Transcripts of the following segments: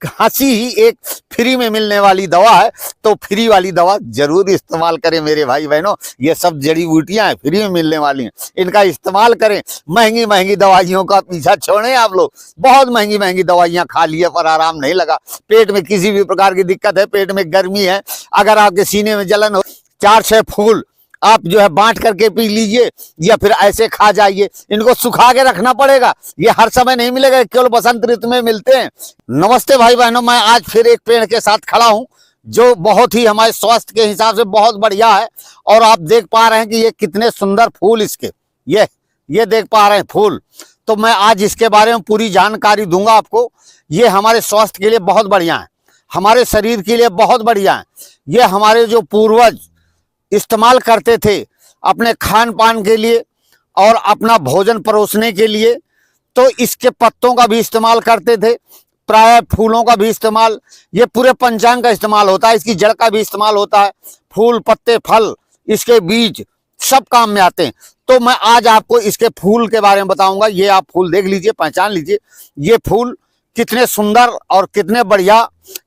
खांसी ही एक फ्री में मिलने वाली दवा है, तो फ्री वाली दवा जरूर इस्तेमाल करें मेरे भाई बहनों। ये सब जड़ी बूटियां हैं, फ्री में मिलने वाली हैं, इनका इस्तेमाल करें। महंगी महंगी दवाइयों का पीछा छोड़ें आप लोग। बहुत महंगी महंगी दवाइयां खा लिए पर आराम नहीं लगा। पेट में किसी भी प्रकार की दिक्कत है, पेट में गर्मी है, अगर आपके सीने में जलन हो, 4-6 फूल आप जो है बांट करके पी लीजिए या फिर ऐसे खा जाइए। इनको सुखा के रखना पड़ेगा, ये हर समय नहीं मिलेगा, केवल बसंत ऋतु में मिलते हैं। नमस्ते भाई बहनों, मैं आज फिर एक पेड़ के साथ खड़ा हूं जो बहुत ही हमारे स्वास्थ्य के हिसाब से बहुत बढ़िया है। और आप देख पा रहे हैं कि ये कितने सुंदर फूल इसके, ये देख पा रहे हैं फूल। तो मैं आज इसके बारे में पूरी जानकारी दूंगा आपको। ये हमारे स्वास्थ्य के लिए बहुत बढ़िया है, हमारे शरीर के लिए बहुत बढ़िया है। ये हमारे जो पूर्वज इस्तेमाल करते थे अपने खान पान के लिए और अपना भोजन परोसने के लिए, तो इसके पत्तों का भी इस्तेमाल करते थे, प्राय फूलों का भी इस्तेमाल, ये पूरे पंचांग का इस्तेमाल होता है, इसकी जड़ का भी इस्तेमाल होता है, फूल पत्ते फल इसके बीज सब काम में आते हैं। तो मैं आज आपको इसके फूल के बारे में बताऊंगा। ये आप फूल देख लीजिए, पहचान लीजिए, ये फूल कितने सुंदर और कितने बढ़िया,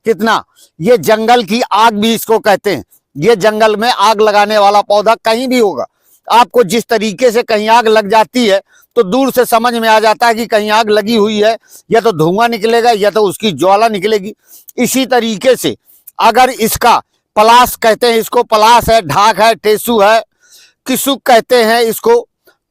कितना, ये जंगल की आग भी इसको कहते हैं। ये जंगल में आग लगाने वाला पौधा कहीं भी होगा, आपको जिस तरीके से कहीं आग लग जाती है तो दूर से समझ में आ जाता है कि कहीं आग लगी हुई है, या तो धुआं निकलेगा या तो उसकी ज्वाला निकलेगी। इसी तरीके से अगर इसका पलाश कहते हैं, इसको पलाश है, ढाक है, टेसू है, किसुक कहते हैं इसको,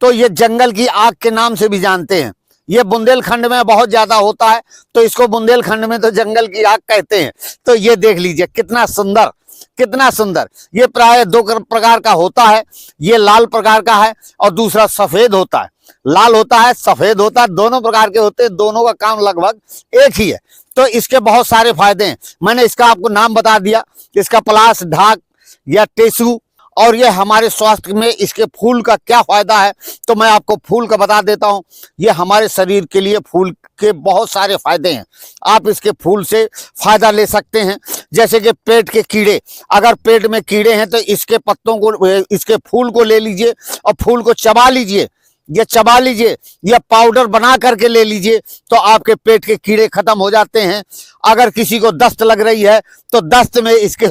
तो ये जंगल की आग के नाम से भी जानते हैं। ये बुंदेलखंड में बहुत ज्यादा होता है, तो इसको बुंदेलखंड में तो जंगल की आग कहते हैं। तो ये देख लीजिए कितना सुंदर, कितना सुंदर। ये प्राय 2 प्रकार का होता है, ये लाल प्रकार का है और दूसरा सफेद होता है। लाल होता है, सफेद होता है, दोनों प्रकार के होते हैं, दोनों का काम लगभग एक ही है। तो इसके बहुत सारे फायदे हैं, मैंने इसका आपको नाम बता दिया, इसका पलाश, ढाक या टेसू। और ये हमारे स्वास्थ्य में इसके फूल का क्या फायदा है, तो मैं आपको फूल का बता देता हूं। ये हमारे शरीर के लिए फूल के बहुत सारे फायदे हैं, आप इसके फूल से फायदा ले सकते हैं। जैसे कि पेट के कीड़े, अगर पेट में कीड़े हैं तो इसके पत्तों को, इसके फूल को ले लीजिए और फूल को चबा लीजिए, ये चबा लीजिए या पाउडर बना करके ले लीजिए, तो आपके पेट के कीड़े खत्म हो जाते हैं। अगर किसी को दस्त लग रही है तो दस्त में इसके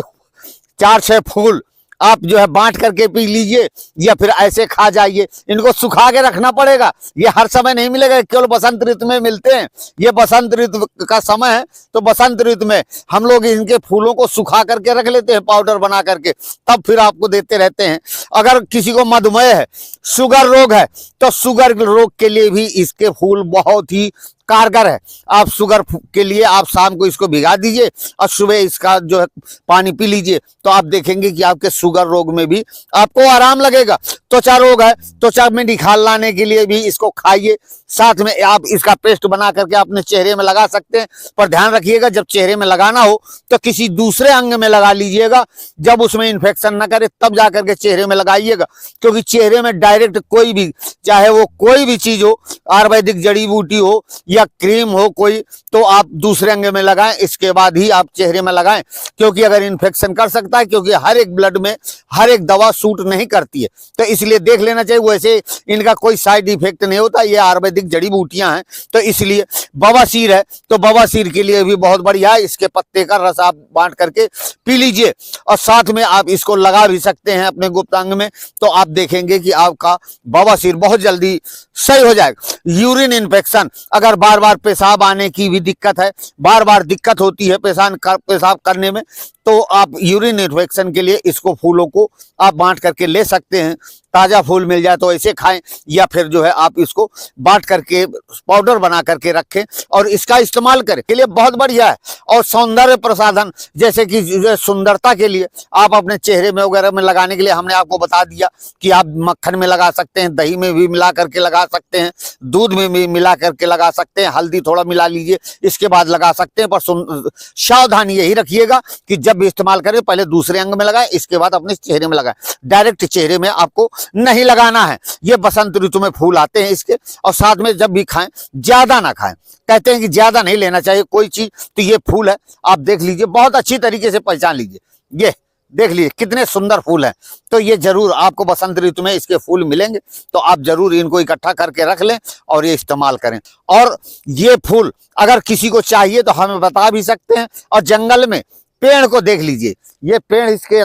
4-6 फूल आप जो है बांट करके पी लीजिए या फिर ऐसे खा जाइए। इनको सुखा के रखना पड़ेगा, ये हर समय नहीं मिलेगा, केवल बसंत ऋतु में मिलते हैं। ये बसंत ऋतु का समय है, तो बसंत ऋतु में हम लोग इनके फूलों को सुखा करके रख लेते हैं पाउडर बना करके, तब फिर आपको देते रहते हैं। अगर किसी को मधुमेह है, शुगर रोग है, तो शुगर रोग के लिए भी इसके फूल बहुत ही कारगर है। आप शुगर के लिए आप शाम को इसको भिगा दीजिए और सुबह इसका जो है पानी पी लीजिए, तो आप देखेंगे कि आपके शुगर रोग में भी आपको आराम लगेगा। त्वचा रोग है, त्वचा में निखार लाने के लिए भी इसको खाइए। साथ में आप इसका पेस्ट बना करके अपने चेहरे में लगा सकते हैं, पर ध्यान रखिएगा जब चेहरे में लगाना हो तो किसी दूसरे अंग में लगा लीजिएगा, जब उसमें इन्फेक्शन ना करे तब जाकर के चेहरे में लगाइएगा। क्योंकि चेहरे में डायरेक्ट कोई भी, चाहे वो कोई भी चीज हो, आयुर्वेदिक जड़ी बूटी हो या क्रीम हो कोई, तो आप दूसरे अंग में लगाएं, इसके बाद ही आप चेहरे में लगाएं। क्योंकि अगर इन्फेक्शन कर सकता है, क्योंकि हर एक ब्लड में हर एक दवा सूट नहीं करती है, तो इसलिए देख लेना चाहिए। वैसे इनका कोई साइड इफेक्ट नहीं होता, ये आयुर्वेदिक जड़ी बूटियां हैं। तो इसलिए बवासीर है तो बवासीर के लिए भी बहुत बढ़िया है, इसके पत्ते का रस आप बांट करके पी लीजिए और साथ में आप इसको लगा भी सकते हैं अपने गुप्तांग में, तो आप देखेंगे कि आपका बवासीर बहुत जल्दी सही हो जाएगा। यूरिन इन्फेक्शन, अगर बार बार पेशाब आने की भी दिक्कत है, बार बार दिक्कत होती है पेशाब करने में, तो आप यूरिन इन्फेक्शन के लिए इसको फूलों को आप बांट करके ले सकते हैं। ताजा फूल मिल जाए तो ऐसे खाएं, या फिर जो है आप इसको बांट करके पाउडर बना करके रखें और इसका इस्तेमाल करें, के लिए बहुत बढ़िया है। और सौंदर्य प्रसाधन, जैसे कि सुंदरता के लिए आप अपने चेहरे में वगैरह में लगाने के लिए हमने आपको बता दिया कि आप मक्खन में लगा सकते हैं, दही में भी मिला करके लगा सकते हैं, दूध में भी मिला करके लगा सकते हैं, हल्दी थोड़ा मिला लीजिए इसके बाद लगा सकते हैं। पर सावधानी यही रखिएगा कि जब भी इस्तेमाल करें पहले दूसरे अंग में लगाएं, इसके बाद अपने चेहरे में लगाएं, डायरेक्ट चेहरे में आपको नहीं लगाना है। ये बसंत ऋतु में फूल आते हैं इसके, और साथ में जब भी खाएं ज्यादा ना खाएं, कहते हैं कि ज्यादा नहीं लेना चाहिए कोई चीज, तो ये फूल है, आप देख लीजिए, बहुत अच्छी तरीके से पहचान लीजिए। ये देख लीजिए कितने सुंदर फूल हैं। तो ये जरूर आपको बसंत ऋतु में इसके फूल मिलेंगे, तो आप जरूर इनको इकट्ठा करके रख लें और ये इस्तेमाल करें। और ये फूल अगर किसी को चाहिए तो हमें बता भी सकते हैं। और जंगल में पेड़ को देख लीजिए, ये पेड़ इसके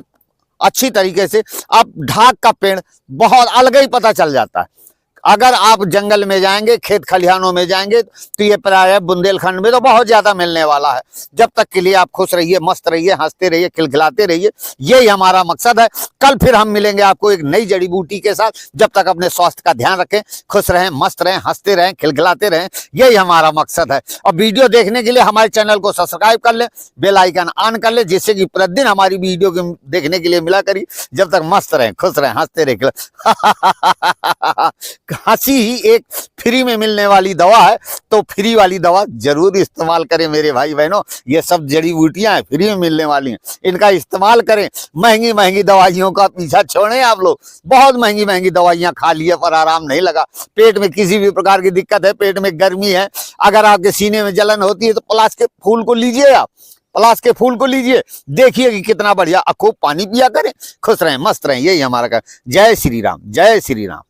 अच्छी तरीके से, आप ढाक का पेड़ बहुत अलग ही पता चल जाता है। अगर आप जंगल में जाएंगे, खेत खलिहानों में जाएंगे, तो ये प्राय बुंदेलखंड में तो बहुत ज्यादा मिलने वाला है। जब तक के लिए आप खुश रहिए, मस्त रहिए, हंसते रहिए, खिलखिलाते रहिए, यही हमारा मकसद है। कल फिर हम मिलेंगे आपको एक नई जड़ी बूटी के साथ। जब तक अपने स्वास्थ्य का ध्यान रखें, खुश रहें, मस्त रहें, हंसते रहें, खिलखिलाते रहें, यही हमारा मकसद है। और वीडियो देखने के लिए हमारे चैनल को सब्सक्राइब कर लें, बेल आइकन ऑन कर लें, जिससे कि प्रतिदिन हमारी वीडियो देखने के लिए मिला करी। जब तक मस्त रहें, खुश रहें, हंसते रहें। हंसी ही एक फ्री में मिलने वाली दवा है, तो फ्री वाली दवा जरूर इस्तेमाल करें मेरे भाई बहनों। ये सब जड़ी बूटियां हैं, फ्री में मिलने वाली हैं, इनका इस्तेमाल करें। महंगी महंगी दवाइयों का पीछा छोड़ें आप लोग। बहुत महंगी महंगी दवाइयां खा लिए पर आराम नहीं लगा। पेट में किसी भी प्रकार की दिक्कत है, पेट में गर्मी है, अगर आपके सीने में जलन होती है, तो पलाश के फूल को लीजिए, आप पलाश के फूल को लीजिए, देखिए कि कितना बढ़िया। खूब पानी पिया करें, खुश रहें, मस्त रहें, यही हमारा जय श्री राम, जय श्री राम।